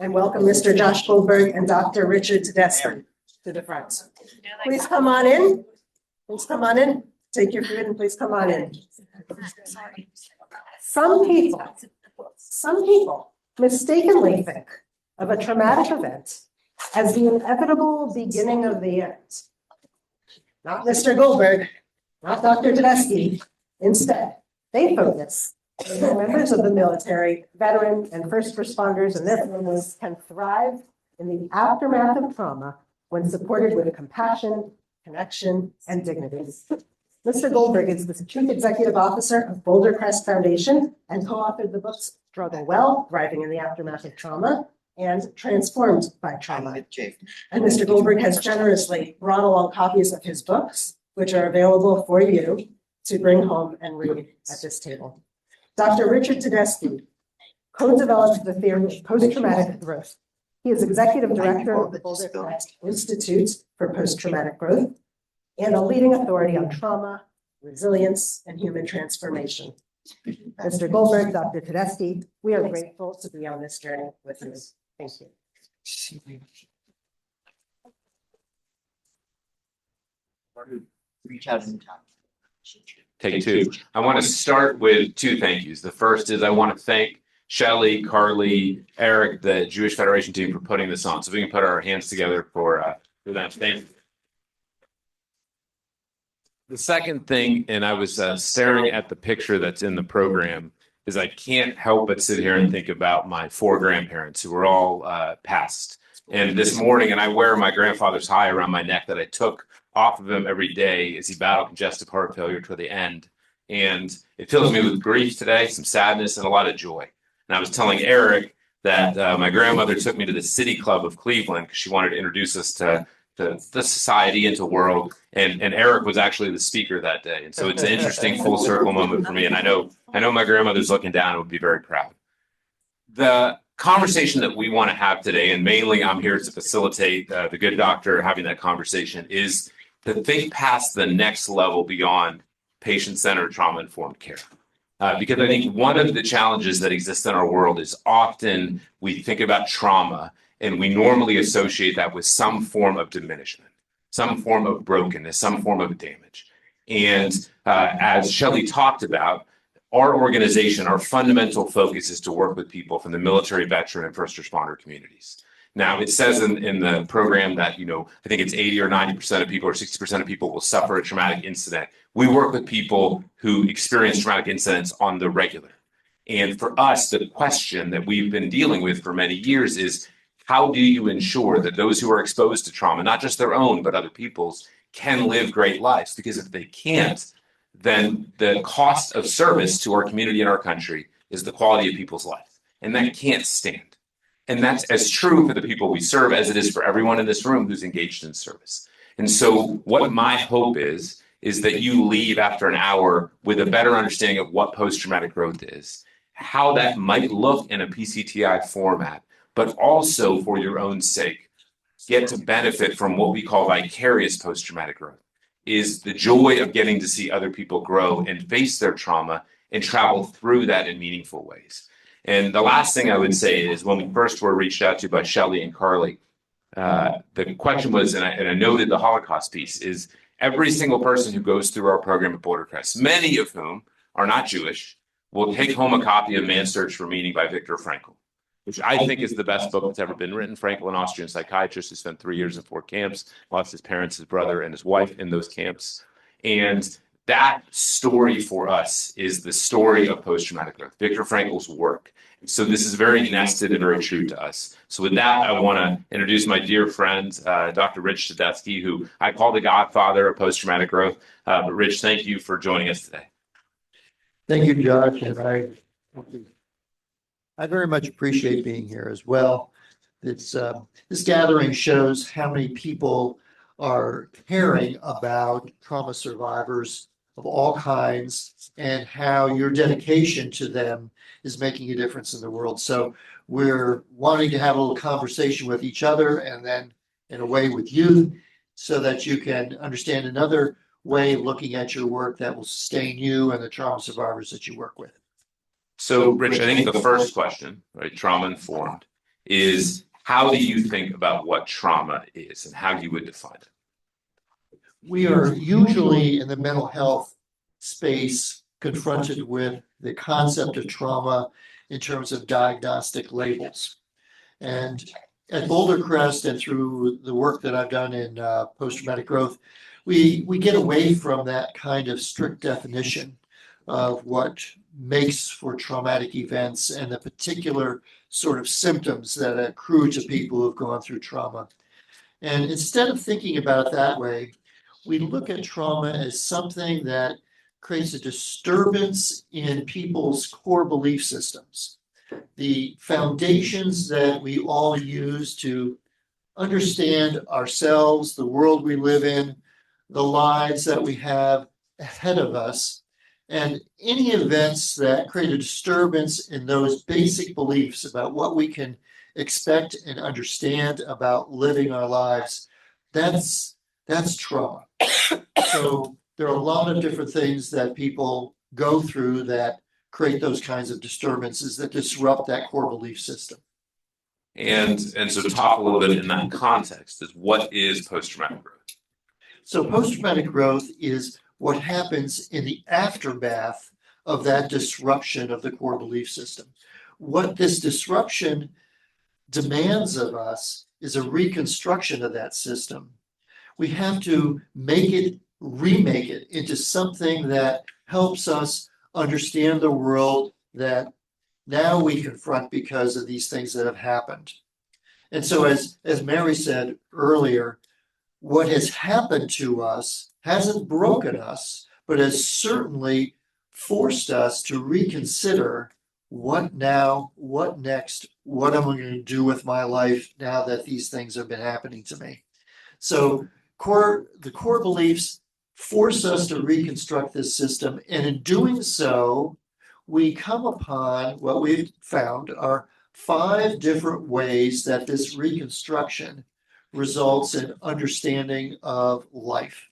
And welcome Mr. Josh Goldberg and Dr. Richard Tedeschi to the front. Please come on in. Please come on in. Take your food and please come on in. Some people mistakenly think of a traumatic event as the inevitable beginning of the end. Not Mr. Goldberg, not Dr. Tedeschi. Instead, they focus on how members of the military, veteran, and first responders and their families can thrive in the aftermath of trauma when supported with compassion, connection, and dignity. Mr. Goldberg is the Chief Executive Officer of Boulder Crest Foundation and co-authored the books Struggle Well, Thriving in the Aftermath of Trauma, and Transformed by Trauma. And Mr. Goldberg has generously brought along copies of his books, which are available for you to bring home and read at this table. Dr. Richard Tedeschi co-developed the theory of post-traumatic growth. He is Executive Director of the Boulder Crest Institute for Post-Traumatic Growth and a leading authority on trauma, resilience, and human transformation. Mr. Goldberg, Dr. Tedeschi, we are grateful to be on this journey with you. Thank you. Reach out in time. Take two. I want to start with two thank yous. The first is I want to thank Shelley, Carly, Eric, the Jewish Federation team for putting this on. So we can put our hands together for them. Thank you. The second thing, and I was staring at the picture that's in the program, is I can't help but sit here and think about my four grandparents who were all passed. And this morning, and I wear my grandfather's tie around my neck that I took off of him every day as he battled congestive heart failure toward the end. And it fills me with grief today, some sadness, and a lot of joy. And I was telling Eric that my grandmother took me to the City Club of Cleveland because she wanted to introduce us to the society and to the world. And Eric was actually the speaker that day. And so it's an interesting full circle moment for me. And I know my grandmother's looking down and would be very proud. The conversation that we want to have today, and mainly I'm here to facilitate the good doctor having that conversation, is to think past the next level beyond patient-centered trauma-informed care. Because I think one of the challenges that exists in our world is often we think about trauma and we normally associate that with some form of diminishment, some form of brokenness, some form of damage. And as Shelley talked about, our organization, our fundamental focus is to work with people from the military, veteran, and first responder communities. Now, it says in the program that, I think it's 80 or 90% of people or 60% of people will suffer a traumatic incident. We work with people who experience traumatic incidents on the regular. And for us, the question that we've been dealing with for many years is, how do you ensure that those who are exposed to trauma, not just their own, but other people's, can live great lives? Because if they can't, then the cost of service to our community and our country is the quality of people's life. And that can't stand. And that's as true for the people we serve as it is for everyone in this room who's engaged in service. And so what my hope is that you leave after an hour with a better understanding of what post-traumatic growth is, how that might look in a PCTI format, but also for your own sake, get to benefit from what we call vicarious post-traumatic growth, is the joy of getting to see other people grow and face their trauma and travel through that in meaningful ways. And the last thing I would say is when we first were reached out to by Shelley and Carly, the question was, and I noted the Holocaust piece, is every single person who goes through our program at Boulder Crest, many of whom are not Jewish, will take home a copy of Man's Search for Meaning by Viktor Frankl, which I think is the best book that's ever been written. Frankl, an Austrian psychiatrist who spent 3 years in 4 camps, lost his parents, his brother, and his wife in those camps. And that story for us is the story of post-traumatic growth, Viktor Frankl's work. So this is very nested and very true to us. So with that, I want to introduce my dear friend, Dr. Rich Tedeschi, who I call the godfather of post-traumatic growth. But Rich, thank you for joining us today. Thank you, Josh. And I very much appreciate being here as well. This gathering shows how many people are caring about trauma survivors of all kinds and how your dedication to them is making a difference in the world. So we're wanting to have a little conversation with each other and then in a way with you so that you can understand another way of looking at your work that will sustain you and the trauma survivors that you work with. So Rich, I think the first question, right, trauma informed, is how do you think about what trauma is and how you would define it? We are usually in the mental health space confronted with the concept of trauma in terms of diagnostic labels. And at Boulder Crest and through the work that I've done in post-traumatic growth, we get away from that kind of strict definition of what makes for traumatic events and the particular sort of symptoms that accrue to people who've gone through trauma. And instead of thinking about it that way, we look at trauma as something that creates a disturbance in people's core belief systems. The foundations that we all use to understand ourselves, the world we live in, the lives that we have ahead of us, and any events that create a disturbance in those basic beliefs about what we can expect and understand about living our lives, that's trauma. So there are a lot of different things that people go through that create those kinds of disturbances that disrupt that core belief system. And so talk a little bit in that context is what is post-traumatic growth? So post-traumatic growth is what happens in the aftermath of that disruption of the core belief system. What this disruption demands of us is a reconstruction of that system. We have to remake it into something that helps us understand the world that now we confront because of these things that have happened. And so as Mary said earlier, what has happened to us hasn't broken us, but has certainly forced us to reconsider what now, what next, what am I going to do with my life now that these things have been happening to me. So the core beliefs force us to reconstruct this system. And in doing so, we come upon what we've found are 5 different ways that this reconstruction results in understanding of life.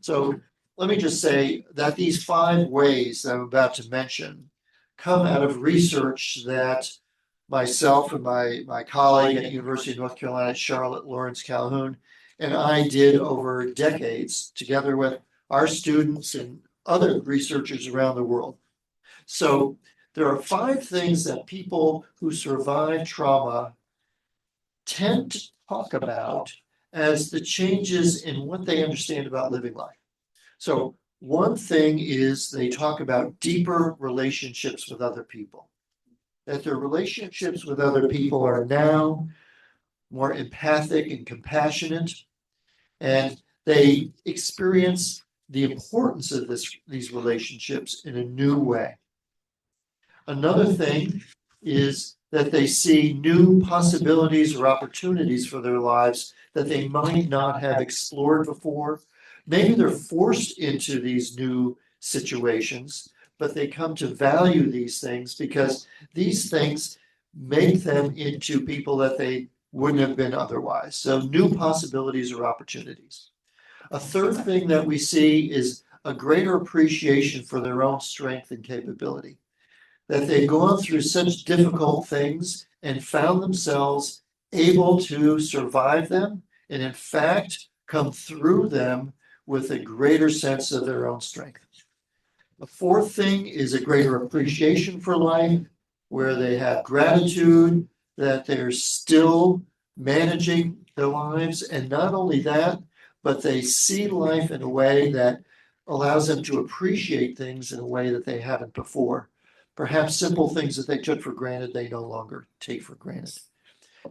So let me just say that these 5 ways that I'm about to mention come out of research that myself and my colleague at University of North Carolina, Charlotte Lawrence Calhoun, and I did over decades together with our students and other researchers around the world. So there are 5 things that people who survive trauma tend to talk about as the changes in what they understand about living life. So one thing is they talk about deeper relationships with other people, that their relationships with other people are now more empathic and compassionate, and they experience the importance of these relationships in a new way. Another thing is that they see new possibilities or opportunities for their lives that they might not have explored before. Maybe they're forced into these new situations, but they come to value these things because these things make them into people that they wouldn't have been otherwise. So new possibilities or opportunities. A third thing that we see is a greater appreciation for their own strength and capability, that they've gone through such difficult things and found themselves able to survive them and in fact come through them with a greater sense of their own strength. The fourth thing is a greater appreciation for life, where they have gratitude that they're still managing their lives. And not only that, but they see life in a way that allows them to appreciate things in a way that they haven't before. Perhaps simple things that they took for granted, they no longer take for granted.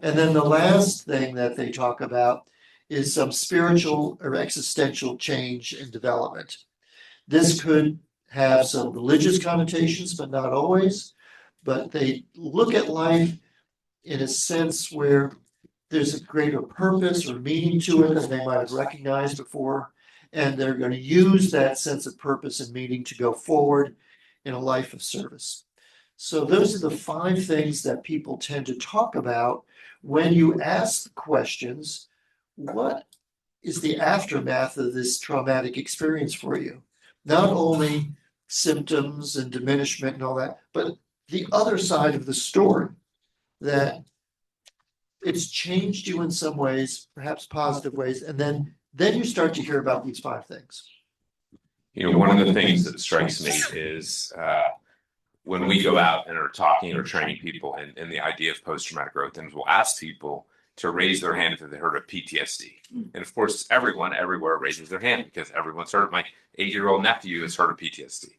And then the last thing that they talk about is some spiritual or existential change and development. This could have some religious connotations, but not always. But they look at life in a sense where there's a greater purpose or meaning to it than they might have recognized before. And they're going to use that sense of purpose and meaning to go forward in a life of service. So those are the 5 things that people tend to talk about when you ask questions, what is the aftermath of this traumatic experience for you? Not only symptoms and diminishment and all that, but the other side of the story, that it's changed you in some ways, perhaps positive ways, and then you start to hear about these 5 things. You know, one of the things that strikes me is when we go out and are talking or training people in the idea of post-traumatic growth, and we'll ask people to raise their hand if they've heard of PTSD. And of course, everyone everywhere raises their hand because everyone's heard. My 8-year-old nephew has heard of PTSD.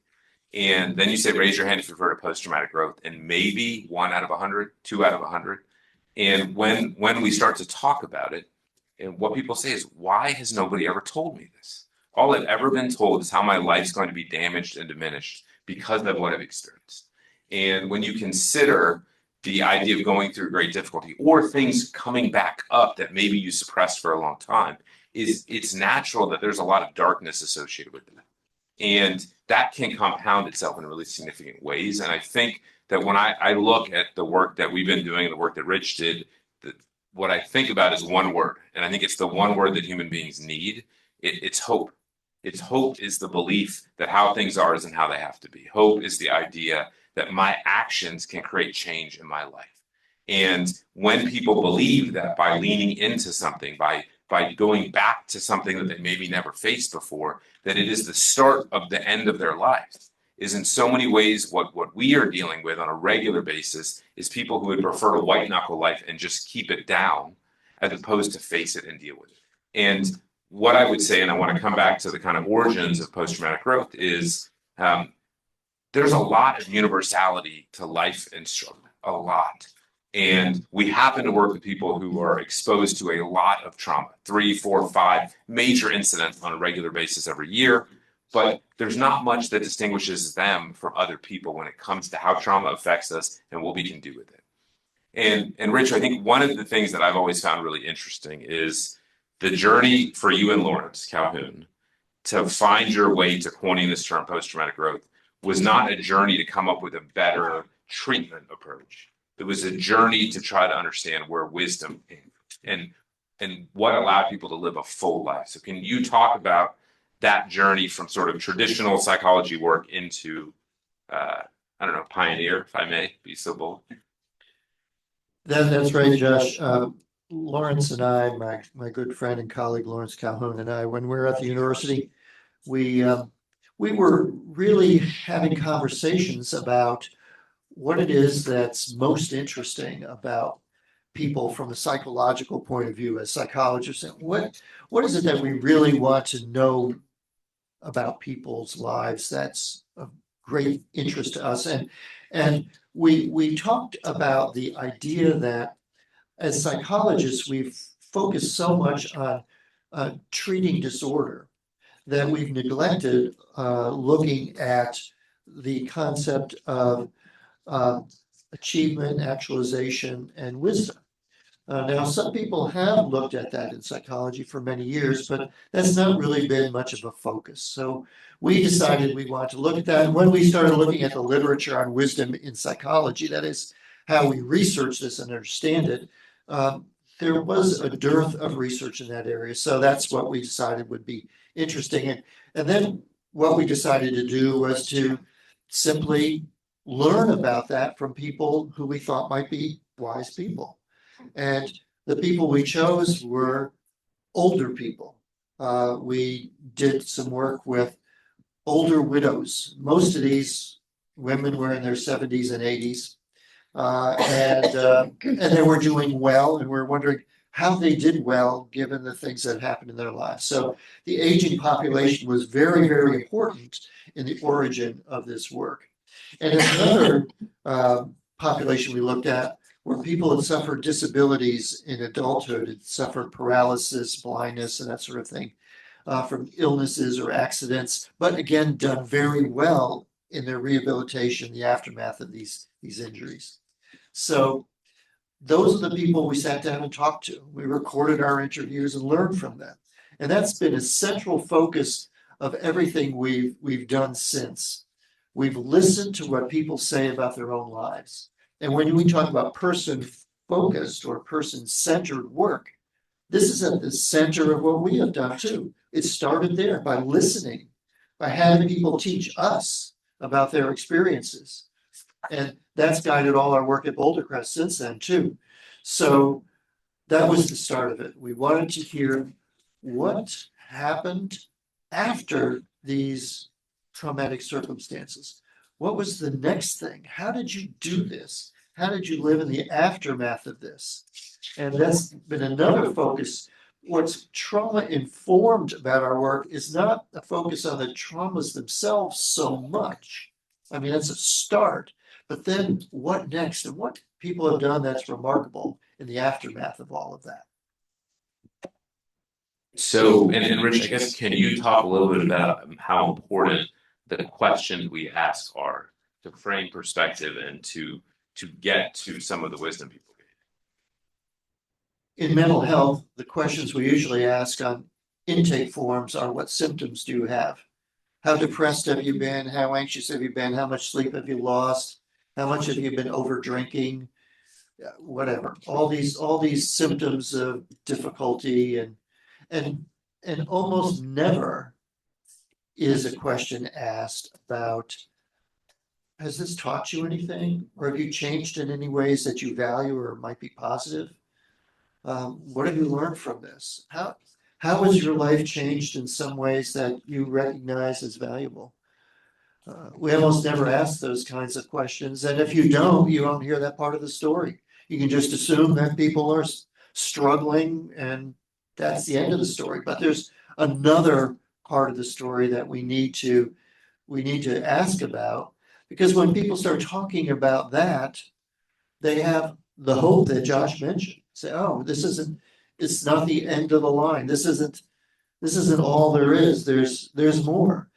And then you say, raise your hand if you've heard of post-traumatic growth, and maybe 1 out of 100, 2 out of 100. And when we start to talk about it, and what people say is, why has nobody ever told me this? All I've ever been told is how my life's going to be damaged and diminished because of what I've experienced. And when you consider the idea of going through great difficulty or things coming back up that maybe you suppressed for a long time, it's natural that there's a lot of darkness associated with that. And that can compound itself in really significant ways. And I think that when I look at the work that we've been doing, the work that Rich did, what I think about is one word. And I think it's the one word that human beings need. It's hope. It's hope is the belief that how things are isn't how they have to be. Hope is the idea that my actions can create change in my life. And when people believe that by leaning into something, by going back to something that they maybe never faced before, that it is the start of the end of their lives, is in so many ways what we are dealing with on a regular basis is people who would prefer to white knuckle life and just keep it down as opposed to face it and deal with it. And what I would say, and I want to come back to the kind of origins of post-traumatic growth, is there's a lot of universality to life and struggle, a lot. And we happen to work with people who are exposed to a lot of trauma, 3, 4, 5 major incidents on a regular basis every year. But there's not much that distinguishes them from other people when it comes to how trauma affects us and what we can do with it. And Rich, I think one of the things that I've always found really interesting is the journey for you and Lawrence Calhoun to find your way to coining this term post-traumatic growth was not a journey to come up with a better treatment approach. It was a journey to try to understand where wisdom came and what allowed people to live a full life. So can you talk about that journey from sort of traditional psychology work into, pioneer, if I may be so bold? That's right, Josh. Lawrence and I, my good friend and colleague Lawrence Calhoun and I, when we were at the university, we were really having conversations about what it is that's most interesting about people from a psychological point of view as psychologists, and what is it that we really want to know about people's lives that's of great interest to us. And we talked about the idea that as psychologists, we've focused so much on treating disorder that we've neglected looking at the concept of achievement, actualization, and wisdom. Now, some people have looked at that in psychology for many years, but that's not really been much of a focus. So we decided we wanted to look at that. And when we started looking at the literature on wisdom in psychology, that is how we research this and understand it, there was a dearth of research in that area. So that's what we decided would be interesting. And then what we decided to do was to simply learn about that from people who we thought might be wise people. And the people we chose were older people. We did some work with older widows. Most of these women were in their 70s and 80s. And they were doing well, and we're wondering how they did well given the things that happened in their lives. So the aging population was very, very important in the origin of this work. And another population we looked at were people that suffered disabilities in adulthood, had suffered paralysis, blindness, and that sort of thing from illnesses or accidents, but again, done very well in their rehabilitation, the aftermath of these injuries. So those are the people we sat down and talked to. We recorded our interviews and learned from them. And that's been a central focus of everything we've done since. We've listened to what people say about their own lives. And when we talk about person-focused or person-centered work, this is at the center of what we have done too. It started there by listening, by having people teach us about their experiences. And that's guided all our work at Boulder Crest since then too. So that was the start of it. We wanted to hear what happened after these traumatic circumstances. What was the next thing? How did you do this? How did you live in the aftermath of this? And that's been another focus. What's trauma informed about our work is not a focus on the traumas themselves so much. I mean, that's a start, but then what next and what people have done that's remarkable in the aftermath of all of that. So, and Rich, I guess, can you talk a little bit about how important the questions we ask are to frame perspective and to get to some of the wisdom people In mental health, the questions we usually ask on intake forms are, what symptoms do you have? How depressed have you been? How anxious have you been? How much sleep have you lost? How much have you been over drinking? Whatever. All these symptoms of difficulty and almost never is a question asked about, has this taught you anything? Or have you changed in any ways that you value or might be positive? What have you learned from this? How has your life changed in some ways that you recognize as valuable? We almost never ask those kinds of questions. And if you don't hear that part of the story. You can just assume that people are struggling and that's the end of the story. But there's another part of the story that we need to ask about, because when people start talking about that, they have the hope that Josh mentioned. Say, oh, it's not the end of the line. This isn't all there is. There's more.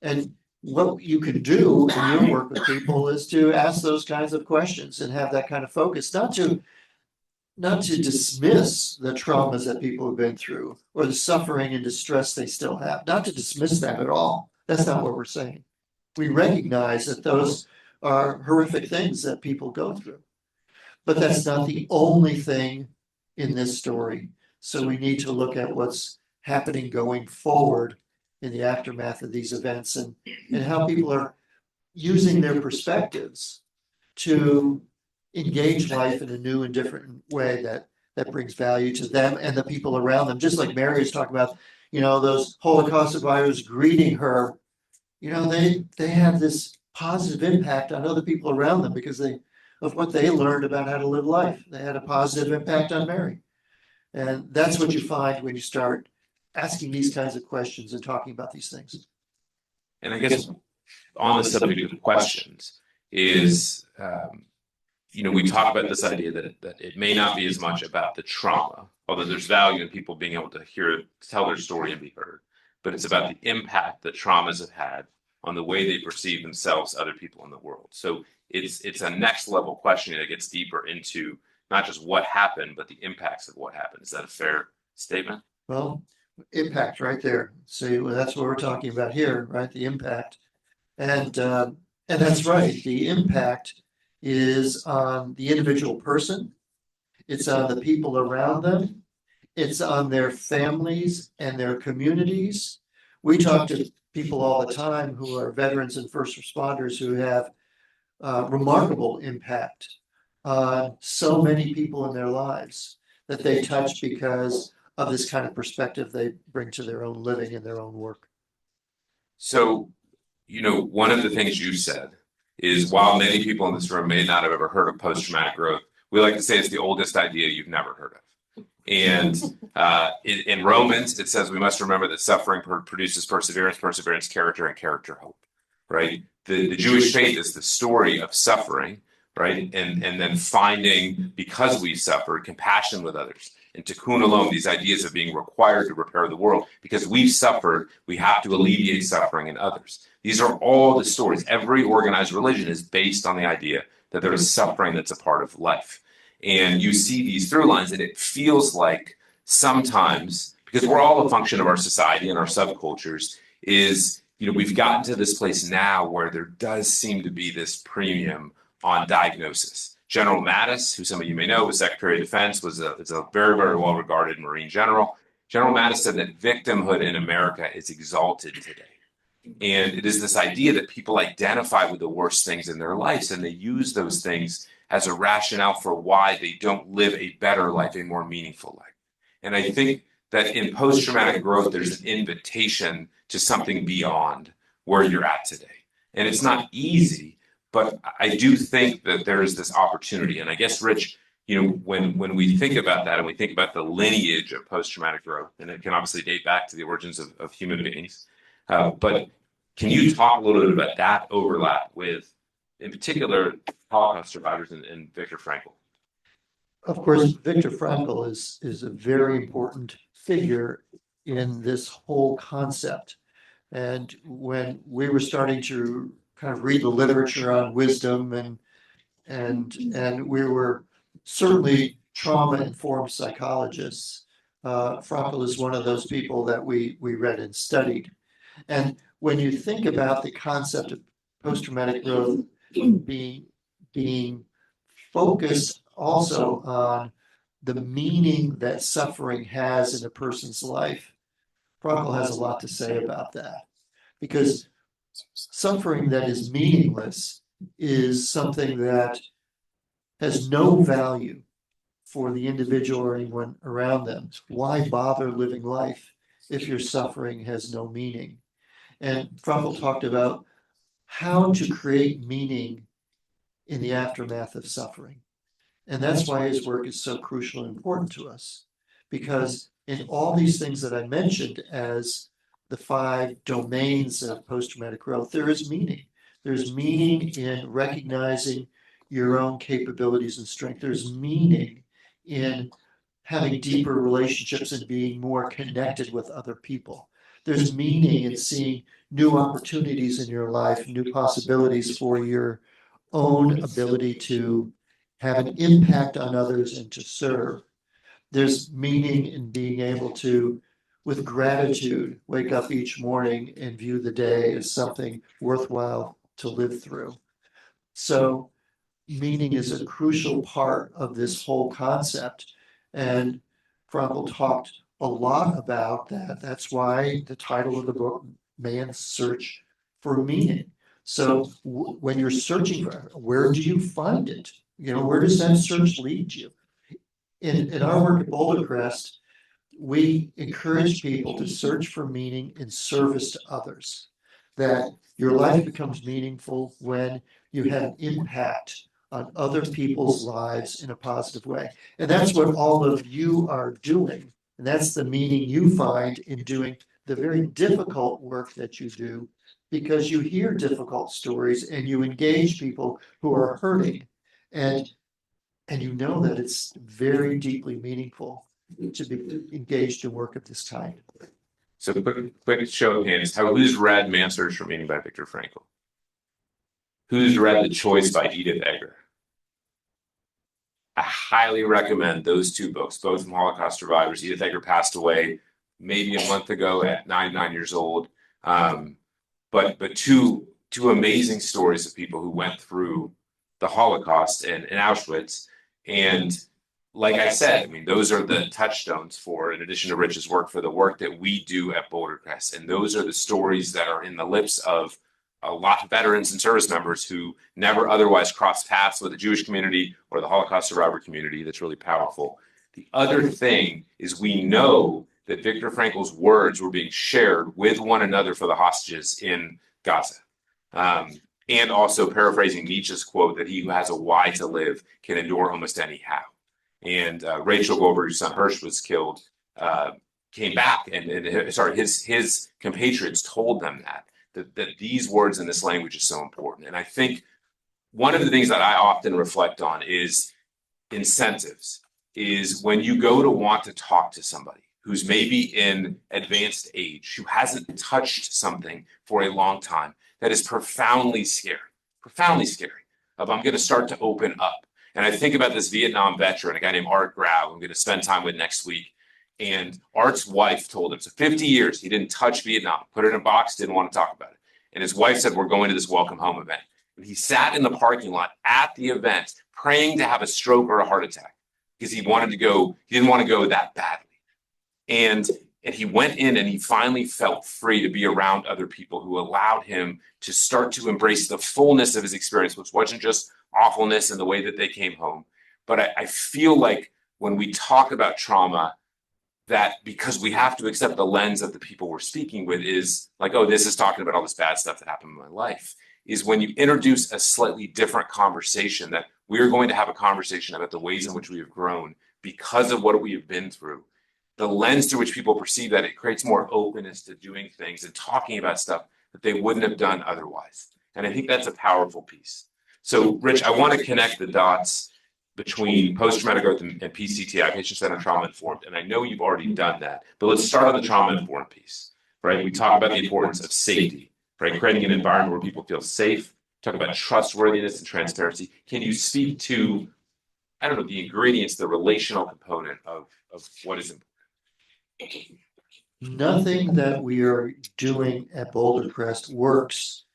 And what you can do in your work with people is to ask those kinds of questions and have that kind of focus, not to dismiss the traumas that people have been through or the suffering and distress they still have, not to dismiss that at all. That's not what we're saying. We recognize that those are horrific things that people go through, but that's not the only thing in this story. So we need to look at what's happening going forward in the aftermath of these events and how people are using their perspectives to engage life in a new and different way that brings value to them and the people around them. Just like Mary was talking about, those Holocaust survivors greeting her, they have this positive impact on other people around them because of what they learned about how to live life. They had a positive impact on Mary. And that's what you find when you start asking these kinds of questions and talking about these things. And I guess on the subject of questions is, we talk about this idea that it may not be as much about the trauma, although there's value in people being able to tell their story and be heard, but it's about the impact that traumas have had on the way they perceive themselves, other people in the world. So it's a next level question that gets deeper into not just what happened, but the impacts of what happened. Is that a fair statement? Well, impact right there. So that's what we're talking about here, right? The impact. And that's right. The impact is on the individual person. It's on the people around them. It's on their families and their communities. We talk to people all the time who are veterans and first responders who have remarkable impact on so many people in their lives that they touch because of this kind of perspective they bring to their own living and their own work. So, one of the things you said is, while many people in this room may not have ever heard of post-traumatic growth, we like to say it's the oldest idea you've never heard of. And in Romans, it says we must remember that suffering produces perseverance, character, and character hope, right? The Jewish faith is the story of suffering, right? And then finding, because we suffered, compassion with others. And tikkun olam, these ideas of being required to repair the world. Because we've suffered, we have to alleviate suffering in others. These are all the stories. Every organized religion is based on the idea that there is suffering that's a part of life. And you see these through lines, and it feels like sometimes, because we're all a function of our society and our subcultures, is, we've gotten to this place now where there does seem to be this premium on diagnosis. General Mattis, who some of you may know was Secretary of Defense, is a very, very well-regarded Marine general. General Mattis said that victimhood in America is exalted today. And it is this idea that people identify with the worst things in their lives, and they use those things as a rationale for why they don't live a better life, a more meaningful life. And I think that in post-traumatic growth, there's an invitation to something beyond where you're at today. And it's not easy, but I do think that there is this opportunity. And I guess, Rich, when we think about that and we think about the lineage of post-traumatic growth, and it can obviously date back to the origins of human beings, but can you talk a little bit about that overlap with, in particular, Holocaust survivors and Viktor Frankl? Of course, Viktor Frankl is a very important figure in this whole concept. And when we were starting to kind of read the literature on wisdom and we were certainly trauma-informed psychologists, Frankl is one of those people that we read and studied. And when you think about the concept of post-traumatic growth being focused also on the meaning that suffering has in a person's life, Frankl has a lot to say about that. Because suffering that is meaningless is something that has no value for the individual or anyone around them. Why bother living life if your suffering has no meaning? And Frankl talked about how to create meaning in the aftermath of suffering. And that's why his work is so crucial and important to us. Because in all these things that I mentioned as the 5 domains of post-traumatic growth, there is meaning. There's meaning in recognizing your own capabilities and strength. There's meaning in having deeper relationships and being more connected with other people. There's meaning in seeing new opportunities in your life, new possibilities for your own ability to have an impact on others and to serve. There's meaning in being able to, with gratitude, wake up each morning and view the day as something worthwhile to live through. So meaning is a crucial part of this whole concept. And Frankl talked a lot about that. That's why the title of the book, Man's Search for Meaning. So when you're searching for, where do you find it? Where does that search lead you? In our work at Boulder Crest, we encourage people to search for meaning in service to others. That your life becomes meaningful when you have an impact on other people's lives in a positive way. And that's what all of you are doing. And that's the meaning you find in doing the very difficult work that you do, because you hear difficult stories and you engage people who are hurting. And you know that it's very deeply meaningful to be engaged in work of this kind. So quick show of hands. Who's read Man's Search for Meaning by Viktor Frankl? Who's read The Choice by Edith Eger? I highly recommend those 2 books, both from Holocaust survivors. Edith Eger passed away maybe a month ago at 99 years old. But two amazing stories of people who went through the Holocaust and Auschwitz. And like I said, those are the touchstones for, in addition to Rich's work, for the work that we do at Boulder Crest. And those are the stories that are in the lips of a lot of veterans and service members who never otherwise crossed paths with the Jewish community or the Holocaust survivor community. That's really powerful. The other thing is, we know that Viktor Frankl's words were being shared with one another for the hostages in Gaza. And also paraphrasing Nietzsche's quote that he who has a why to live can endure almost any how. And Rachel Goldberg's son Hirsch was killed, came back, and his compatriots told them that these words in this language is so important. And I think one of the things that I often reflect on is incentives, is when you go to want to talk to somebody who's maybe in advanced age, who hasn't touched something for a long time, that is profoundly scary, of I'm going to start to open up. And I think about this Vietnam veteran, a guy named Art Grau, I'm going to spend time with next week. And Art's wife told him, so 50 years, he didn't touch Vietnam, put it in a box, didn't want to talk about it. And his wife said, we're going to this welcome home event. And he sat in the parking lot at the event, praying to have a stroke or a heart attack, because he didn't want to go that badly. And he went in and he finally felt free to be around other people who allowed him to start to embrace the fullness of his experience, which wasn't just awfulness and the way that they came home. But I feel like when we talk about trauma, that because we have to accept the lens that the people we're speaking with is like, oh, this is talking about all this bad stuff that happened in my life, is when you introduce a slightly different conversation, that we're going to have a conversation about the ways in which we have grown because of what we have been through. The lens through which people perceive that, it creates more openness to doing things and talking about stuff that they wouldn't have done otherwise. And I think that's a powerful piece. So, Rich, I want to connect the dots between post-traumatic growth and PCTI, patient-centered trauma-informed. And I know you've already done that, but let's start on the trauma-informed piece, right? We talk about the importance of safety, right? Creating an environment where people feel safe, talk about trustworthiness and transparency. Can you speak to, I don't know, the ingredients, the relational component of what is important? Nothing that we are doing at Boulder Crest works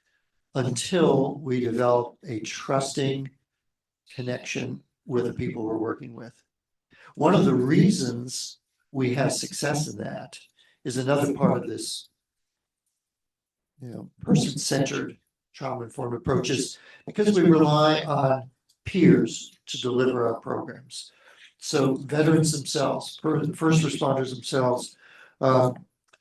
until we develop a trusting connection with the people we're working with. One of the reasons we have success in that is another part of this, person-centered trauma-informed approaches, because we rely on peers to deliver our programs. So veterans themselves, first responders themselves,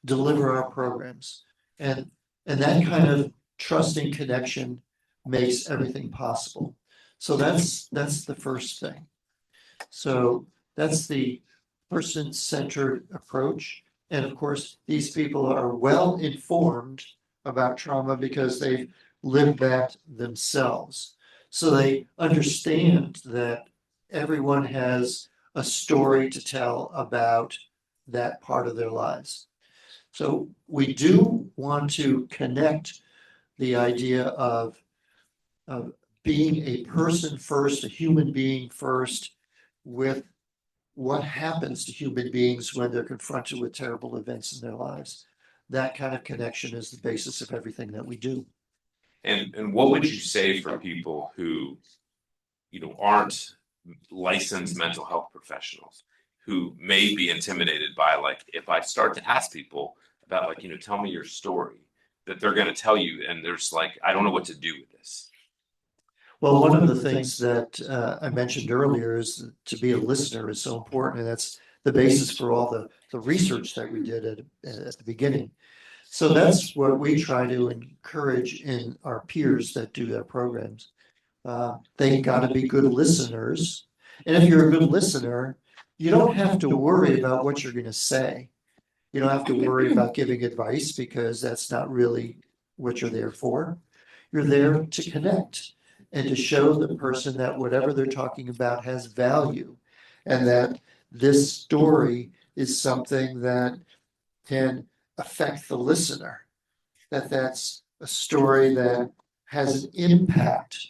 deliver our programs, and that kind of trusting connection makes everything possible. So that's the first thing. So that's the person-centered approach. And of course, these people are well informed about trauma because they've lived that themselves. So they understand that everyone has a story to tell about that part of their lives. So we do want to connect the idea of being a person first, a human being first, with what happens to human beings when they're confronted with terrible events in their lives. That kind of connection is the basis of everything that we do. And what would you say for people who, aren't licensed mental health professionals, who may be intimidated by, like, if I start to ask people about, like, tell me your story, that they're going to tell you, and there's like, I don't know what to do with this. Well, one of the things that I mentioned earlier is to be a listener is so important, and that's the basis for all the research that we did at the beginning. So that's what we try to encourage in our peers that do their programs. They got to be good listeners, and if you're a good listener, you don't have to worry about what you're going to say. You don't have to worry about giving advice, because that's not really what you're there for. You're there to connect and to show the person that whatever they're talking about has value, and that this story is something that can affect the listener, that that's a story that has an impact,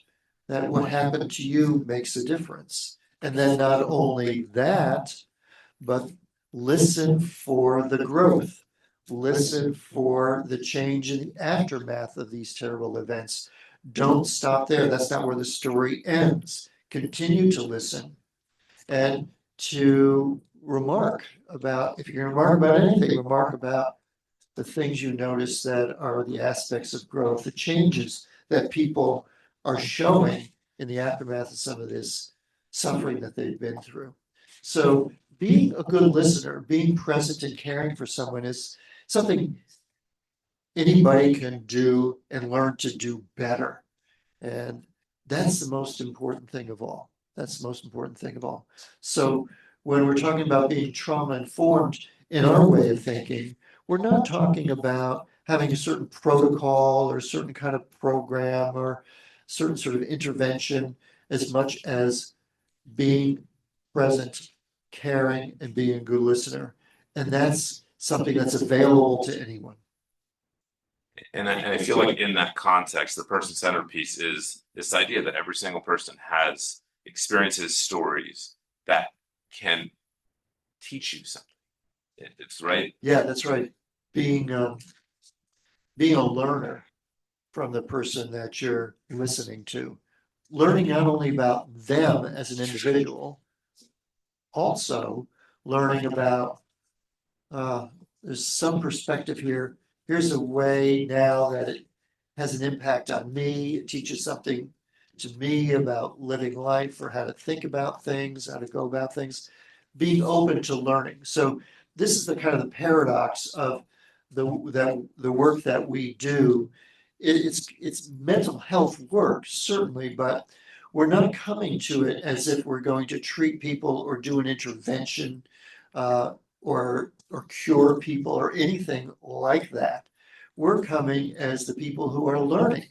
that what happened to you makes a difference. And then not only that, but listen for the growth, listen for the change in the aftermath of these terrible events. Don't stop there. That's not where the story ends. Continue to listen and to remark about, if you're going to remark about anything, remark about the things you notice that are the aspects of growth, the changes that people are showing in the aftermath of some of this suffering that they've been through. So being a good listener, being present and caring for someone is something anybody can do and learn to do better. And that's the most important thing of all. That's the most important thing of all. So when we're talking about being trauma informed in our way of thinking, we're not talking about having a certain protocol or a certain kind of program or certain sort of intervention, as much as being present, caring, and being a good listener. And that's something that's available to anyone. And I feel like in that context, the person-centered piece is this idea that every single person has experiences, stories that can teach you something. It's right. Yeah, that's right. Being a learner from the person that you're listening to, learning not only about them as an individual, also learning about there's some perspective here. Here's a way now that it has an impact on me. It teaches something to me about living life or how to think about things, how to go about things, being open to learning. So this is the kind of the paradox of the work that we do. It's mental health work, certainly, but we're not coming to it as if we're going to treat people or do an intervention or cure people or anything like that. We're coming as the people who are learning.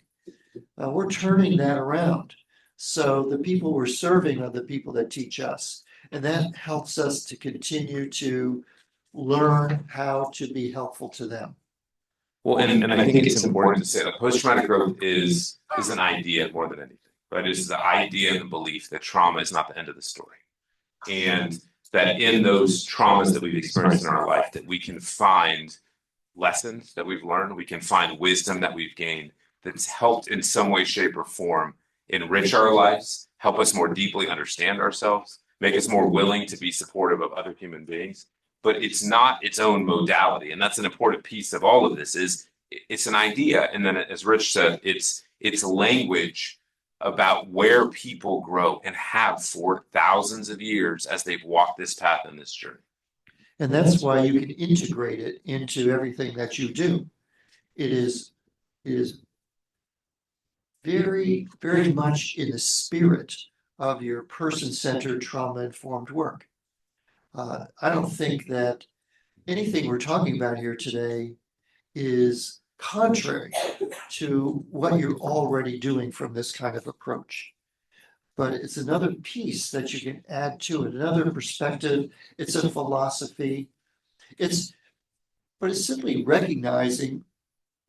We're turning that around. So the people we're serving are the people that teach us. And that helps us to continue to learn how to be helpful to them. Well, and I think it's important to say that post-traumatic growth is an idea more than anything, right? It's the idea and the belief that trauma is not the end of the story. And that in those traumas that we've experienced in our life, that we can find lessons that we've learned, we can find wisdom that we've gained that's helped in some way, shape, or form enrich our lives, help us more deeply understand ourselves, make us more willing to be supportive of other human beings. But it's not its own modality. And that's an important piece of all of this is it's an idea. And then as Rich said, it's language about where people grow and have for thousands of years as they've walked this path and this journey. And that's why you can integrate it into everything that you do. It is very, very much in the spirit of your person-centered, trauma-informed work. I don't think that anything we're talking about here today is contrary to what you're already doing from this kind of approach. But it's another piece that you can add to it, another perspective. It's a philosophy. But it's simply recognizing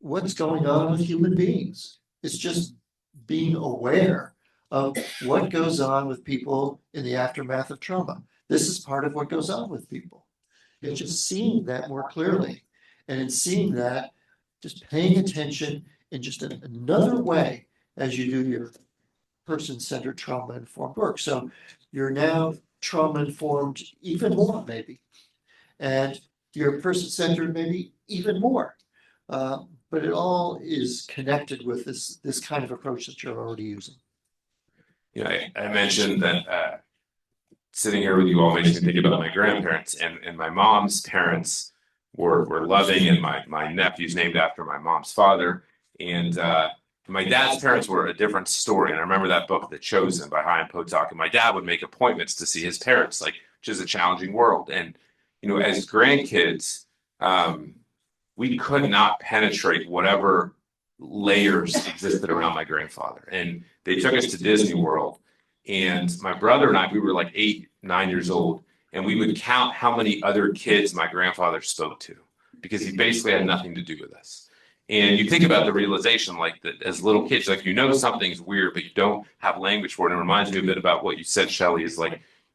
what's going on with human beings. It's just being aware of what goes on with people in the aftermath of trauma. This is part of what goes on with people. It's just seeing that more clearly. And in seeing that, just paying attention in just another way as you do your person-centered trauma-informed work. So you're now trauma-informed even more, maybe. And you're person-centered maybe even more. But it all is connected with this kind of approach that you're already using. You know, I mentioned that sitting here with you all makes me think about my grandparents, and my mom's parents were loving, and my nephew's named after my mom's father. And my dad's parents were a different story. And I remember that book, The Chosen by Chaim Potok. And my dad would make appointments to see his parents, which is a challenging world. And, you know, as grandkids, we could not penetrate whatever layers existed around my grandfather. And they took us to Disney World. And my brother and I, we were like 8, 9 years old. And we would count how many other kids my grandfather spoke to, because he basically had nothing to do with us. And you think about the realization, that as little kids, you know something's weird, but you don't have language for it. And it reminds me a bit about what you said, Shelley, is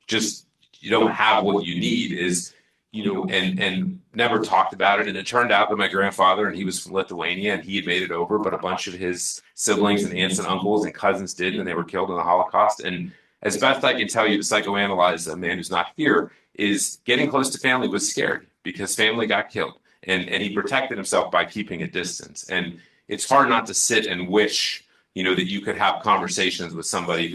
just you don't have what you need is, you know, and never talked about it. And it turned out that my grandfather, and he was from Lithuania, and he had made it over, but a bunch of his siblings and aunts and uncles and cousins didn't, and they were killed in the Holocaust. And as best I can tell you, to psychoanalyze a man who's not here, is getting close to family was scary because family got killed. And he protected himself by keeping a distance. And it's hard not to sit and wish, you know, that you could have conversations with somebody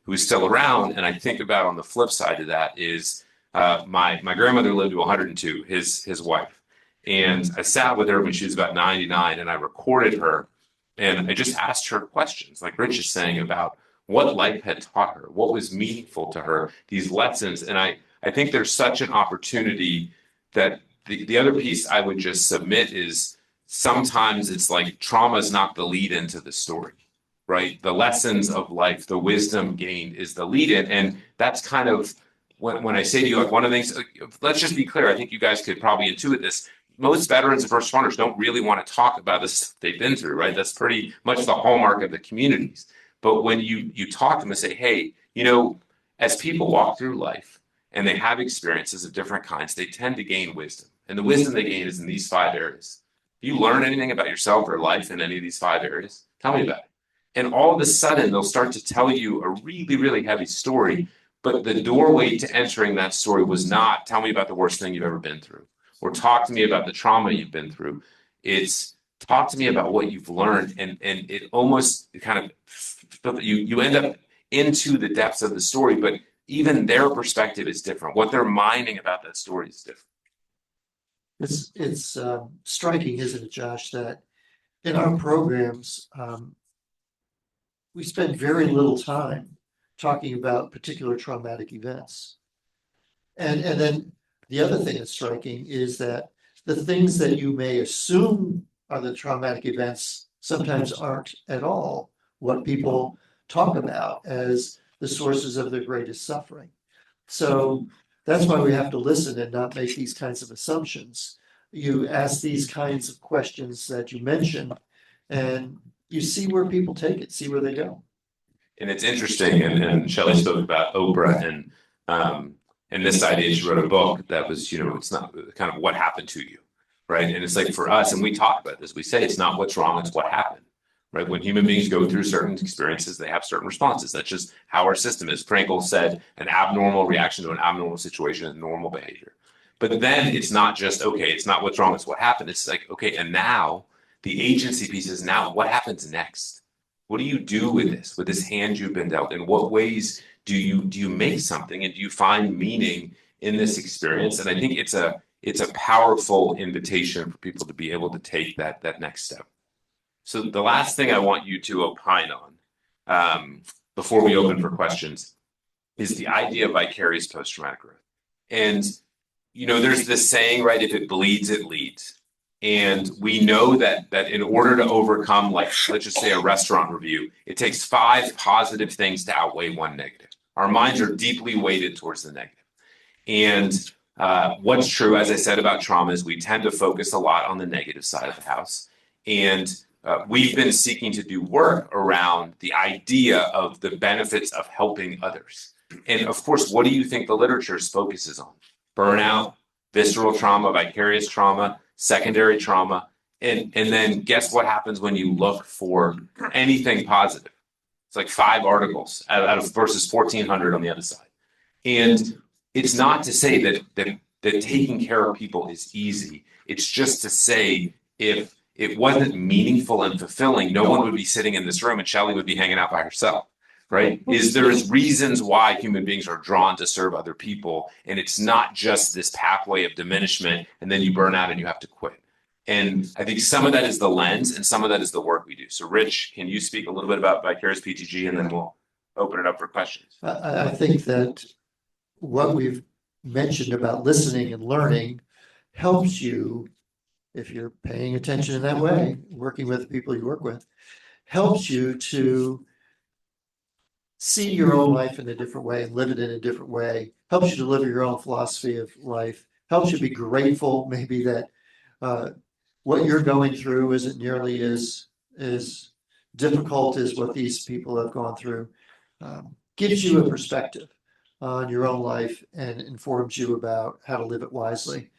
who's still around. And I think about on the flip side of that is my grandmother lived to 102, his wife. And I sat with her when she was about 99, and I recorded her. And I just asked her questions, like Rich is saying, about what life had taught her, what was meaningful to her, these lessons. And I think there's such an opportunity that the other piece I would just submit is sometimes it's like trauma is not the lead into the story, right? The lessons of life, the wisdom gained is the lead in. And that's kind of when I say to you, one of the things, let's just be clear. I think you guys could probably intuit this. Most veterans and first responders don't really want to talk about the stuff they've been through, right? That's pretty much the hallmark of the communities. But when you talk to them and say, hey, you know, as people walk through life and they have experiences of different kinds, they tend to gain wisdom. And the wisdom they gain is in these 5 areas. Do you learn anything about yourself or life in any of these 5 areas? Tell me about it. And all of a sudden, they'll start to tell you a really, really heavy story. But the doorway to entering that story was not, tell me about the worst thing you've ever been through, or talk to me about the trauma you've been through. It's, talk to me about what you've learned. And it almost kind of, you end up into the depths of the story, but even their perspective is different. What they're mining about that story is different. It's striking, isn't it, Josh, that in our programs, we spend very little time talking about particular traumatic events. And then the other thing that's striking is that the things that you may assume are the traumatic events sometimes aren't at all what people talk about as the sources of their greatest suffering. So that's why we have to listen and not make these kinds of assumptions. You ask these kinds of questions that you mentioned, and you see where people take it, see where they go. And it's interesting, and Shelley spoke about Oprah, and this idea, she wrote a book that was, it's not kind of what happened to you, right? And it's like for us, and we talk about this, we say it's not what's wrong, it's what happened, right? When human beings go through certain experiences, they have certain responses. That's just how our system is. Frankel said an abnormal reaction to an abnormal situation is normal behavior. But then it's not just, okay, it's not what's wrong, it's what happened. It's like, okay, and now the agency piece is now what happens next? What do you do with this hand you've been dealt? In what ways do you make something, and do you find meaning in this experience? And I think it's a powerful invitation for people to be able to take that next step. So the last thing I want you to opine on before we open for questions is the idea of vicarious post-traumatic growth. And there's this saying, right? If it bleeds, it leads. And we know that in order to overcome, like, let's just say a restaurant review, it takes 5 positive things to outweigh 1 negative. Our minds are deeply weighted towards the negative. And what's true, as I said, about trauma is we tend to focus a lot on the negative side of the house. And we've been seeking to do work around the idea of the benefits of helping others. And of course, what do you think the literature focuses on? Burnout, visceral trauma, vicarious trauma, secondary trauma. And then guess what happens when you look for anything positive? It's like 5 articles out of versus 1,400 on the other side. And it's not to say that taking care of people is easy. It's just to say if it wasn't meaningful and fulfilling, no one would be sitting in this room and Shelley would be hanging out by herself, right? There's reasons why human beings are drawn to serve other people. And it's not just this pathway of diminishment and then you burn out and you have to quit. And I think some of that is the lens and some of that is the work we do. So Rich, can you speak a little bit about vicarious PTG, and then we'll open it up for questions. I think that what we've mentioned about listening and learning helps you, if you're paying attention in that way, working with the people you work with, helps you to see your own life in a different way and live it in a different way, helps you deliver your own philosophy of life, helps you be grateful maybe that what you're going through isn't nearly as difficult as what these people have gone through, gives you a perspective on your own life and informs you about how to live it wisely.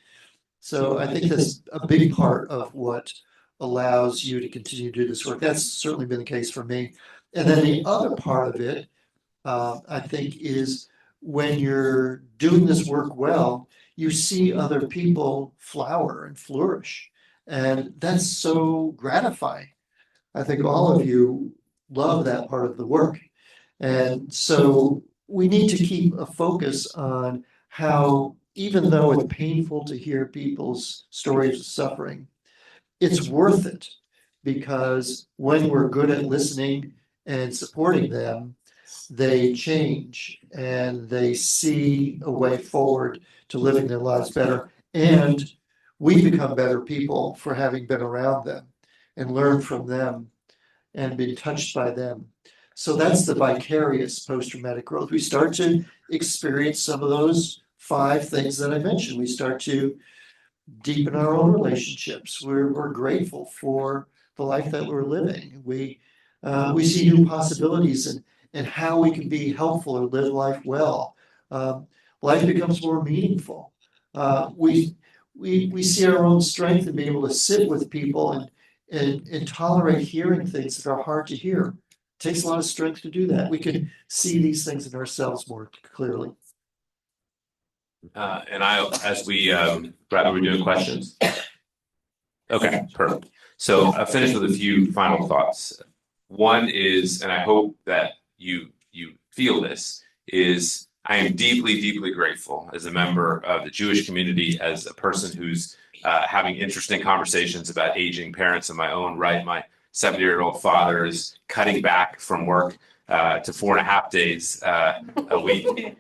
So I think that's a big part of what allows you to continue to do this work. That's certainly been the case for me. And then the other part of it, I think, is when you're doing this work well, you see other people flower and flourish. And that's so gratifying. I think all of you love that part of the work. And so we need to keep a focus on how, even though it's painful to hear people's stories of suffering, it's worth it, because when we're good at listening and supporting them, they change and they see a way forward to living their lives better. And we become better people for having been around them and learned from them and been touched by them. So that's the vicarious post-traumatic growth. We start to experience some of those 5 things that I mentioned. We start to deepen our own relationships. We're grateful for the life that we're living. We see new possibilities and how we can be helpful or live life well. Life becomes more meaningful. We see our own strength in being able to sit with people and tolerate hearing things that are hard to hear. It takes a lot of strength to do that. We can see these things in ourselves more clearly. And Brad, are we doing questions? Okay, perfect. So I'll finish with a few final thoughts. One is, and I hope that you feel this, is I am deeply, deeply grateful as a member of the Jewish community, as a person who's having interesting conversations about aging parents in my own right. My 70-year-old father is cutting back from work to 4.5 days a week.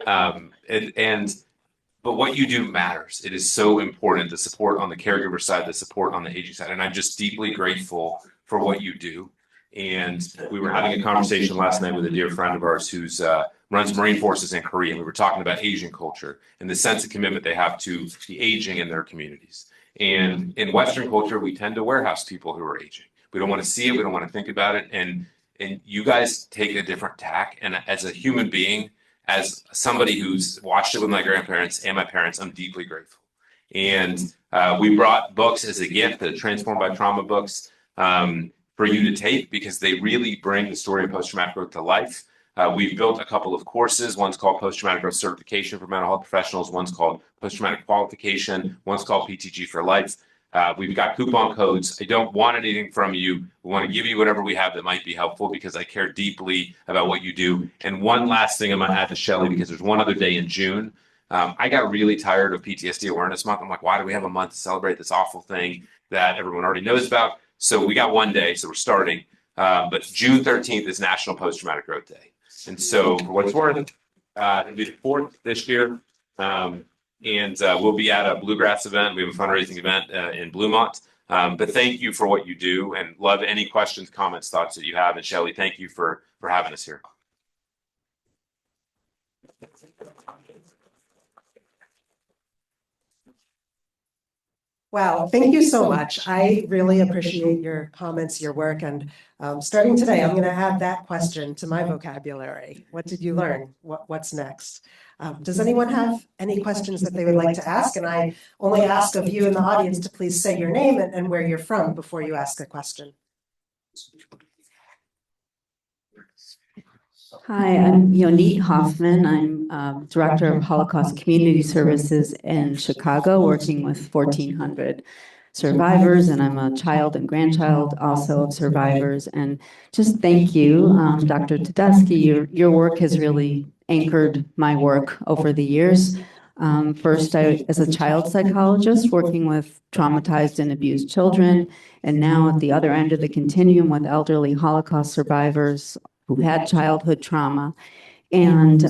But what you do matters. It is so important, the support on the caregiver side, the support on the aging side. And I'm just deeply grateful for what you do. And we were having a conversation last night with a dear friend of ours who's runs Marine Forces in Korea. And we were talking about Asian culture and the sense of commitment they have to the aging in their communities. And in Western culture, we tend to warehouse people who are aging. We don't want to see it. We don't want to think about it. And you guys take a different tack. And as a human being, as somebody who's watched it with my grandparents and my parents, I'm deeply grateful. And we brought books as a gift, the Transformed by Trauma books, for you to take, because they really bring the story of post-traumatic growth to life. We've built a couple of courses. One's called Post-Traumatic Growth Certification for Mental Health Professionals. One's called Post-Traumatic Qualification. One's called PTG for Life. We've got coupon codes. I don't want anything from you. We want to give you whatever we have that might be helpful, because I care deeply about what you do. And one last thing I'm going to add to Shelley, because there's one other day in June. I got really tired of PTSD Awareness Month. I'm like, why do we have a month to celebrate this awful thing that everyone already knows about? So we got one day, so we're starting. But June 13th is National Post-Traumatic Growth Day. And so for what it's worth, it'll be the 4th this year. And we'll be at a bluegrass event. We have a fundraising event in Bluemont. But thank you for what you do, and love any questions, comments, thoughts that you have. And Shelley, thank you for having us here. Wow, thank you so much. I really appreciate your comments, your work, and starting today, I'm going to add that question to my vocabulary. What did you learn? What's next? Does anyone have any questions that they would like to ask? And I only ask of you in the audience to please say your name and where you're from before you ask a question. Hi, I'm Yonit Hoffman. I'm Director of Holocaust Community Services in Chicago, working with 1,400 survivors, and I'm a child and grandchild also of survivors. And just thank you, Dr. Tedeschi. Your work has really anchored my work over the years. First, as a child psychologist working with traumatized and abused children, and now at the other end of the continuum with elderly Holocaust survivors who had childhood trauma. And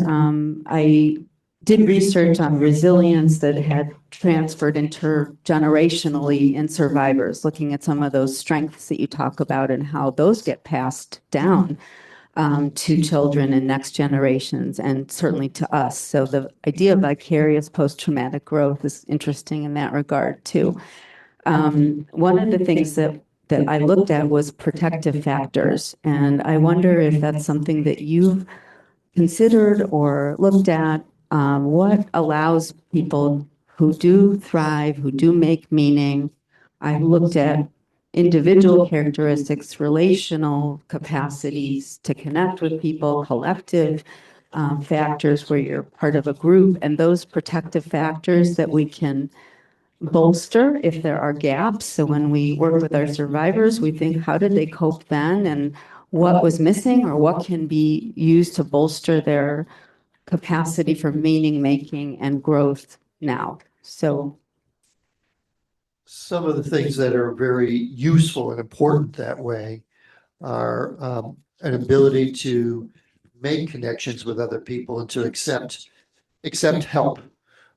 I did research on resilience that had transferred intergenerationally in survivors, looking at some of those strengths that you talk about and how those get passed down to children and next generations, and certainly to us. So the idea of vicarious post-traumatic growth is interesting in that regard too. One of the things that I looked at was protective factors. And I wonder if that's something that you've considered or looked at. What allows people who do thrive, who do make meaning? I've looked at individual characteristics, relational capacities to connect with people, collective factors where you're part of a group, and those protective factors that we can bolster if there are gaps. So when we work with our survivors, we think, how did they cope then, and what was missing, or what can be used to bolster their capacity for meaning making and growth now. So some of the things that are very useful and important that way are an ability to make connections with other people and to accept help.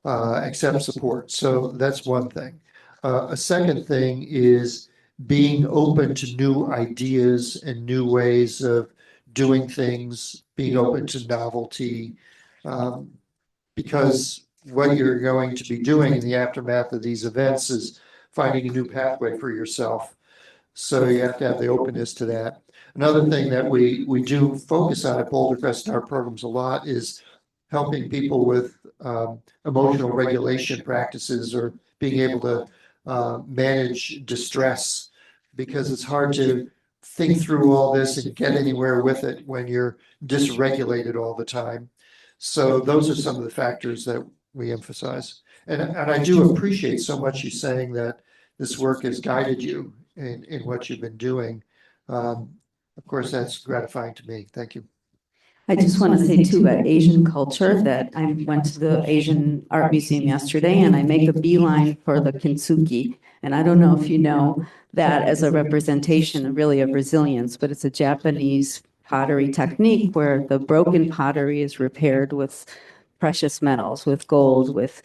Accept support. So that's one thing. A second thing is being open to new ideas and new ways of doing things, being open to novelty, because what you're going to be doing in the aftermath of these events is finding a new pathway for yourself. So you have to have the openness to that. Another thing that we do focus on at Boulder Crest in our programs a lot is helping people with emotional regulation practices, or being able to manage distress, because it's hard to think through all this and get anywhere with it when you're dysregulated all the time. So those are some of the factors that we emphasize. And I do appreciate so much you saying that this work has guided you in what you've been doing. Of course, that's gratifying to me. Thank you. I just want to say too about Asian culture that I went to the Asian Art Museum yesterday and I make a beeline for the kintsugi. And I don't know if you know that as a representation really of resilience, but it's a Japanese pottery technique where the broken pottery is repaired with precious metals, with gold, with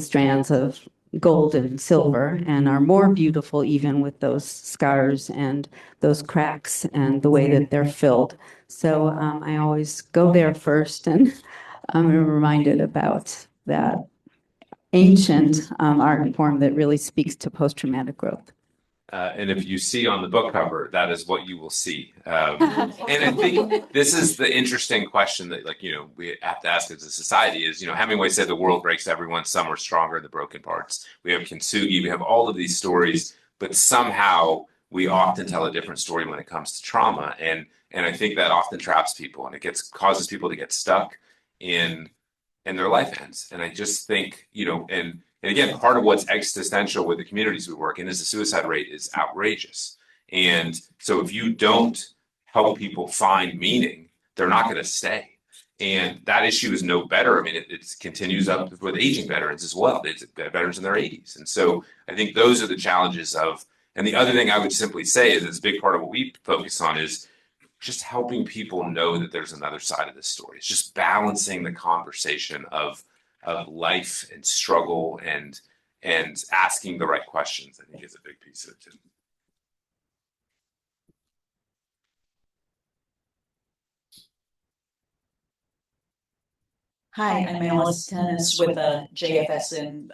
strands of gold and silver, and are more beautiful even with those scars and those cracks and the way that they're filled. So I always go there first, and I'm reminded about that ancient art form that really speaks to post-traumatic growth. And if you see on the book cover, that is what you will see. And I think this is the interesting question that, like, we have to ask as a society is, Hemingway said the world breaks everyone. Some are stronger in the broken parts. We have kintsugi. We have all of these stories, but somehow we often tell a different story when it comes to trauma. And I think that often traps people, and it causes people to get stuck in their life ends. And I just think, and again, part of what's existential with the communities we work in is the suicide rate is outrageous. And so if you don't help people find meaning, they're not going to stay. And that issue is no better. I mean, it continues up with aging veterans as well. It's veterans in their 80s. And so I think those are the challenges and the other thing I would simply say is it's a big part of what we focus on is just helping people know that there's another side of this story. It's just balancing the conversation of life and struggle and asking the right questions, I think is a big piece of it too. Hi, I'm Alice Tennis with JFS in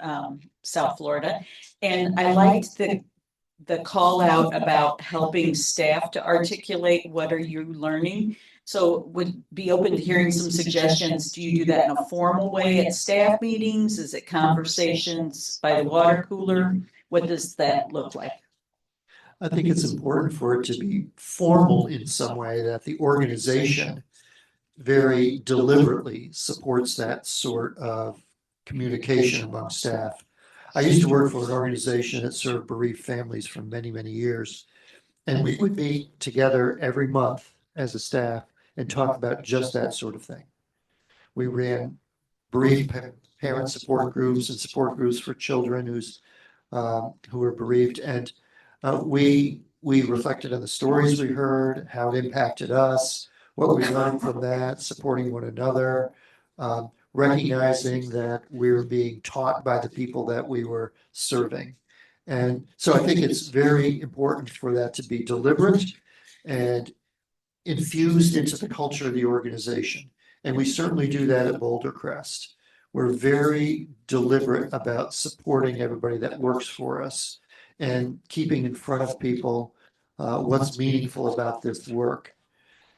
South Florida. And I liked the call out about helping staff to articulate what are you learning. So would be open to hearing some suggestions. Do you do that in a formal way at staff meetings? Is it conversations by the water cooler? What does that look like? I think it's important for it to be formal in some way, that the organization very deliberately supports that sort of communication among staff. I used to work for an organization that served bereaved families for many, many years. And we would meet together every month as a staff and talk about just that sort of thing. We ran bereaved parent support groups and support groups for children who were bereaved. And we reflected on the stories we heard, how it impacted us, what we learned from that, supporting one another, recognizing that we were being taught by the people that we were serving. And so I think it's very important for that to be deliberate and infused into the culture of the organization. And we certainly do that at Boulder Crest. We're very deliberate about supporting everybody that works for us and keeping in front of people what's meaningful about this work.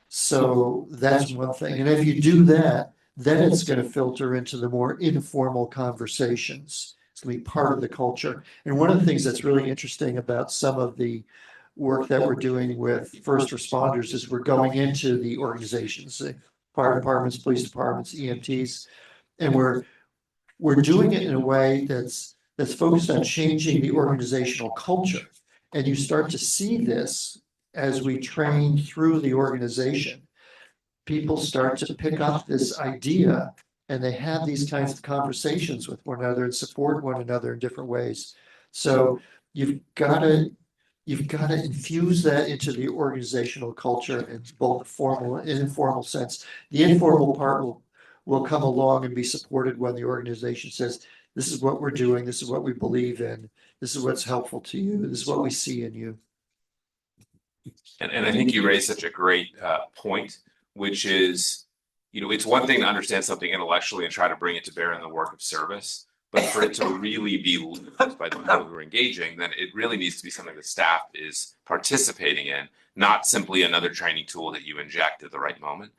So that's one thing. And if you do that, then it's going to filter into the more informal conversations. It's going to be part of the culture. And one of the things that's really interesting about some of the work that we're doing with first responders is we're going into the organizations, the fire departments, police departments, EMTs, and we're doing it in a way that's focused on changing the organizational culture. And you start to see this as we train through the organization. People start to pick up this idea and they have these kinds of conversations with one another and support one another in different ways. So you've got to infuse that into the organizational culture in both the formal and informal sense. The informal part will come along and be supported when the organization says, this is what we're doing, this is what we believe in, this is what's helpful to you, this is what we see in you. And I think you raised such a great point, which is, it's one thing to understand something intellectually and try to bring it to bear in the work of service, but for it to really be lived by the people who are engaging, then it really needs to be something the staff is participating in, not simply another training tool that you inject at the right moment.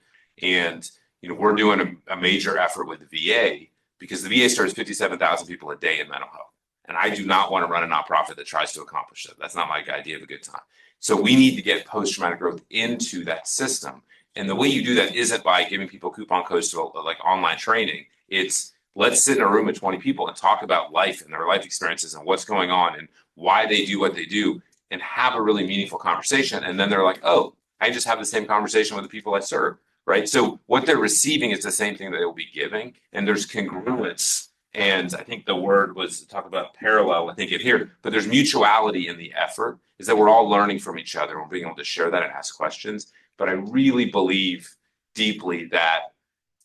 And, we're doing a major effort with the VA because the VA serves 57,000 people a day in mental health. And I do not want to run a nonprofit that tries to accomplish that. That's not my idea of a good time. So we need to get post-traumatic growth into that system. And the way you do that isn't by giving people coupon codes to like online training. It's let's sit in a room with 20 people and talk about life and their life experiences and what's going on and why they do what they do. and have a really meaningful conversation. And then they're like, oh, I just have the same conversation with the people I serve, right? So what they're receiving is the same thing that they'll be giving, and there's congruence. And I think the word was to talk about parallel, I think it here, but there's mutuality in the effort, is that we're all learning from each other. We're being able to share that and ask questions. But I really believe deeply that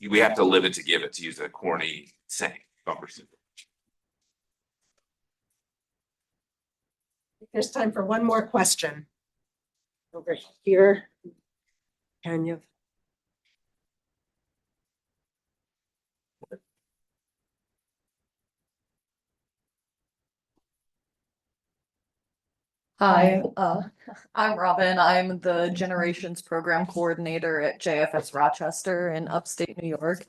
we have to live it to give it, to use a corny saying. Bumper sticker. There's time for one more question. Over here. Can you? Hi, I'm Robin. I'm the Generations Program Coordinator at JFS Rochester in upstate New York.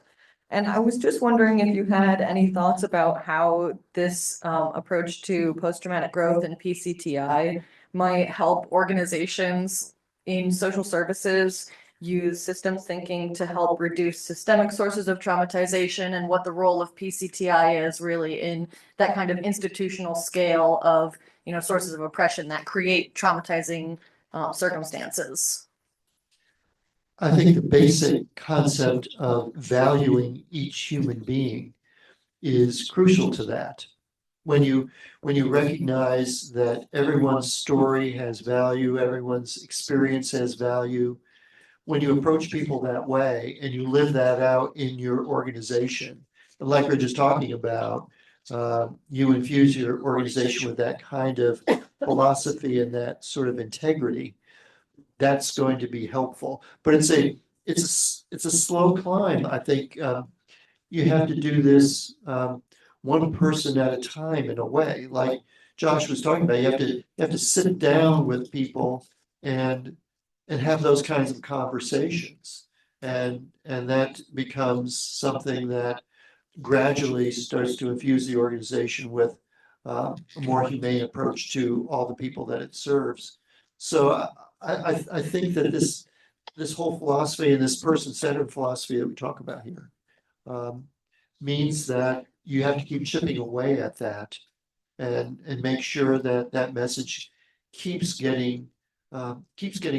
And I was just wondering if you had any thoughts about how this approach to post-traumatic growth and PCTI might help organizations in social services use systems thinking to help reduce systemic sources of traumatization, and what the role of PCTI is really in that kind of institutional scale of sources of oppression that create traumatizing circumstances. I think the basic concept of valuing each human being is crucial to that. When you recognize that everyone's story has value, everyone's experience has value, when you approach people that way and you live that out in your organization, and like we're just talking about, you infuse your organization with that kind of philosophy and that sort of integrity, that's going to be helpful. But it's a slow climb. I think you have to do this one person at a time in a way. Like Josh was talking about, you have to sit down with people and have those kinds of conversations, and that becomes something that gradually starts to infuse the organization with a more humane approach to all the people that it serves. So I think that this whole philosophy and this person-centered philosophy that we talk about here means that you have to keep chipping away at that and make sure that that message keeps getting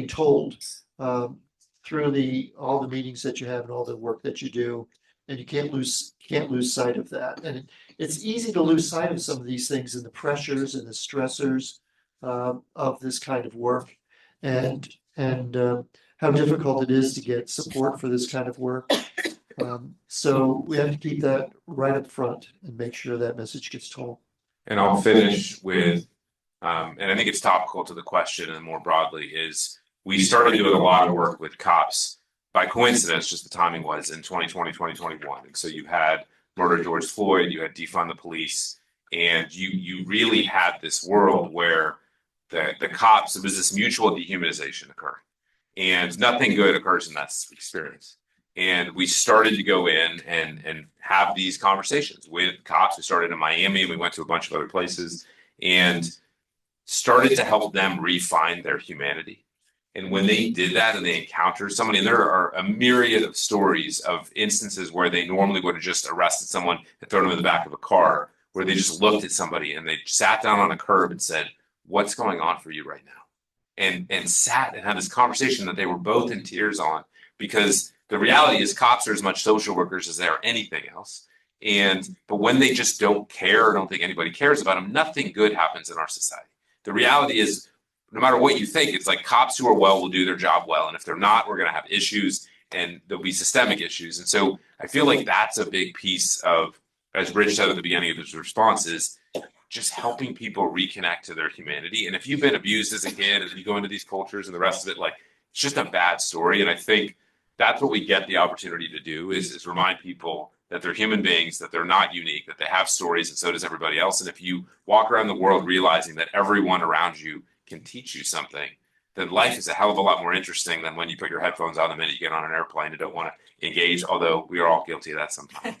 told through all the meetings that you have and all the work that you do. And you can't lose sight of that. And it's easy to lose sight of some of these things and the pressures and the stressors of this kind of work, and how difficult it is to get support for this kind of work. So we have to keep that right up front and make sure that message gets told. And I'll finish with, and I think it's topical to the question and more broadly, is we started doing a lot of work with cops. By coincidence, just the timing was in 2020, 2021. And so you had murder George Floyd, you had defund the police, and you really had this world where the cops, it was this mutual dehumanization occurring. And nothing good occurs in that experience. And we started to go in and have these conversations with cops. We started in Miami, we went to a bunch of other places and started to help them refine their humanity. And when they did that and they encountered somebody, and there are a myriad of stories of instances where they normally would have just arrested someone and thrown them in the back of a car, where they just looked at somebody and they sat down on a curb and said, what's going on for you right now? And sat and had this conversation that they were both in tears on, because the reality is cops are as much social workers as they are anything else. But when they just don't care or don't think anybody cares about them, nothing good happens in our society. The reality is, no matter what you think, it's like cops who are well will do their job well. And if they're not, we're going to have issues, and there'll be systemic issues. And so I feel like that's a big piece of, as Rich said at the beginning of his response, is just helping people reconnect to their humanity. And if you've been abused as a kid and you go into these cultures and the rest of it, like, it's just a bad story. And I think that's what we get the opportunity to do is remind people that they're human beings, that they're not unique, that they have stories, and so does everybody else. And if you walk around the world realizing that everyone around you can teach you something, then life is a hell of a lot more interesting than when you put your headphones on the minute you get on an airplane and don't want to engage, although we are all guilty of that sometimes.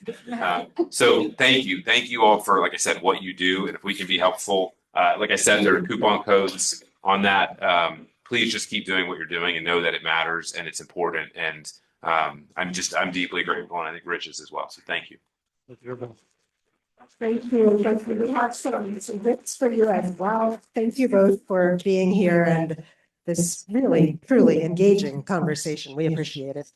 So thank you all for, like I said, what you do. And if we can be helpful, like I said, there are coupon codes on that. Please just keep doing what you're doing and know that it matters and it's important. And I'm deeply grateful, and I think Rich is as well. So thank you. Thank you. Thank you. We have some bits for you as well. Thank you both for being here and this really truly engaging conversation. We appreciate it.